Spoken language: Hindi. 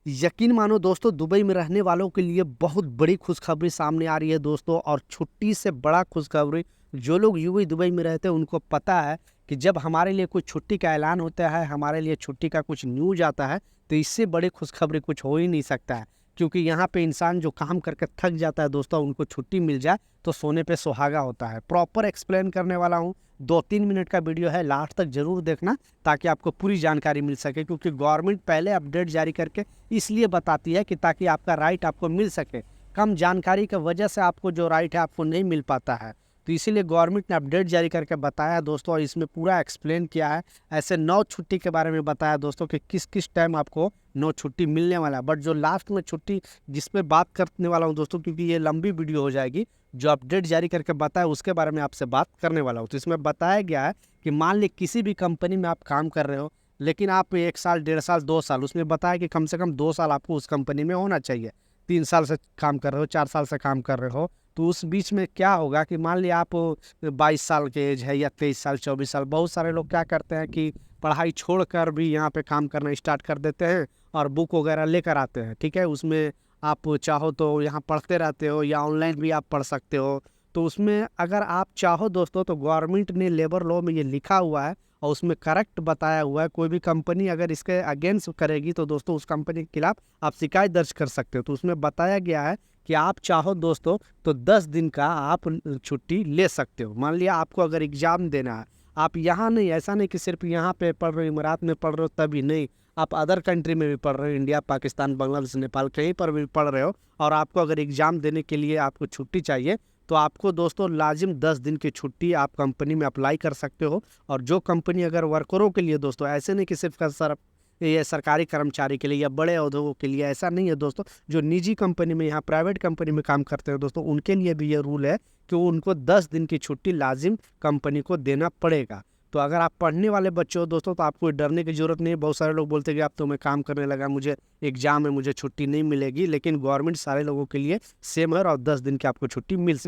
यकीन मानो दोस्तों, दुबई में रहने वालों के लिए बहुत बड़ी खुशखबरी सामने आ रही है दोस्तों। और छुट्टी से बड़ा खुशखबरी, जो लोग यूएई दुबई में रहते हैं उनको पता है कि जब हमारे लिए कुछ छुट्टी का ऐलान होता है, हमारे लिए छुट्टी का कुछ न्यूज आता है, तो इससे बड़ी खुशखबरी कुछ हो ही नहीं सकता है। क्योंकि यहाँ पे इंसान जो काम करके थक जाता है दोस्तों, उनको छुट्टी मिल जाए तो सोने पे सुहागा होता है। प्रॉपर एक्सप्लेन करने वाला हूँ, 2-3 मिनट का वीडियो है, लास्ट तक जरूर देखना ताकि आपको पूरी जानकारी मिल सके। क्योंकि गवर्नमेंट पहले अपडेट जारी करके इसलिए बताती है कि ताकि आपका राइट आपको मिल सके। कम जानकारी की वजह से आपको जो राइट है आपको नहीं मिल पाता है, तो इसीलिए गवर्नमेंट ने अपडेट जारी करके बताया दोस्तों। और इसमें पूरा एक्सप्लेन किया है, ऐसे 9 छुट्टी के बारे में बताया दोस्तों कि किस किस टाइम आपको 9 छुट्टी मिलने वाला है। बट जो लास्ट में छुट्टी जिस पे बात करने वाला हूँ दोस्तों, क्योंकि ये लंबी वीडियो हो जाएगी, जो अपडेट जारी करके बताया उसके बारे में आपसे बात करने वाला हूँ। तो इसमें बताया गया है कि मान ली किसी भी कंपनी में आप काम कर रहे हो, लेकिन आप 1 साल, 1.5 साल, 2 साल, उसमें बताया कि कम से कम 2 साल आपको उस कंपनी में होना चाहिए। 3 साल से काम कर रहे हो, 4 साल से काम कर रहे हो, तो उस बीच में क्या होगा कि मान लिया आप 22 साल के एज है या 23 साल, 24 साल, बहुत सारे लोग क्या करते हैं कि पढ़ाई छोड़कर भी यहाँ पे काम करना स्टार्ट कर देते हैं और बुक वगैरह लेकर आते हैं। ठीक है, उसमें आप चाहो तो यहाँ पढ़ते रहते हो या ऑनलाइन भी आप पढ़ सकते हो। तो उसमें अगर आप चाहो दोस्तों, तो गवर्नमेंट ने लेबर लॉ में ये लिखा हुआ है और उसमें करेक्ट बताया हुआ है। कोई भी कंपनी अगर इसके अगेंस्ट करेगी तो दोस्तों उस कंपनी के खिलाफ आप शिकायत दर्ज कर सकते हो। तो उसमें बताया गया है कि आप चाहो दोस्तों तो 10 दिन का आप छुट्टी ले सकते हो। मान लिया आपको अगर एग्जाम देना है, आप यहाँ नहीं, ऐसा नहीं कि सिर्फ यहाँ पे पढ़ रहे हो, इमारात में पढ़ रहे हो तभी नहीं, आप अदर कंट्री में भी पढ़ रहे हो, इंडिया, पाकिस्तान, बांग्लादेश, नेपाल, कहीं पर भी पढ़ रहे हो, और आपको अगर एग्जाम देने के लिए आपको छुट्टी चाहिए, तो आपको दोस्तों लाजिम 10 दिन की छुट्टी आप कंपनी में अप्लाई कर सकते हो। और जो कंपनी अगर वर्करों के लिए दोस्तों, ऐसे नहीं कि सिर्फ ये सरकारी कर्मचारी के लिए या बड़े उद्योगों के लिए, ऐसा नहीं है दोस्तों। जो निजी कंपनी में, यहाँ प्राइवेट कंपनी में काम करते हैं दोस्तों, उनके लिए भी ये रूल है कि उनको 10 दिन की छुट्टी लाजिम कंपनी को देना पड़ेगा। तो अगर आप पढ़ने वाले बच्चे हो दोस्तों, तो आपको डरने की जरूरत नहीं है। बहुत सारे लोग बोलते हैं कि आप तो मैं काम करने लगा, मुझे एग्जाम है, मुझे छुट्टी नहीं मिलेगी, लेकिन गवर्नमेंट सारे लोगों के लिए सेम है और 10 दिन की आपको छुट्टी मिल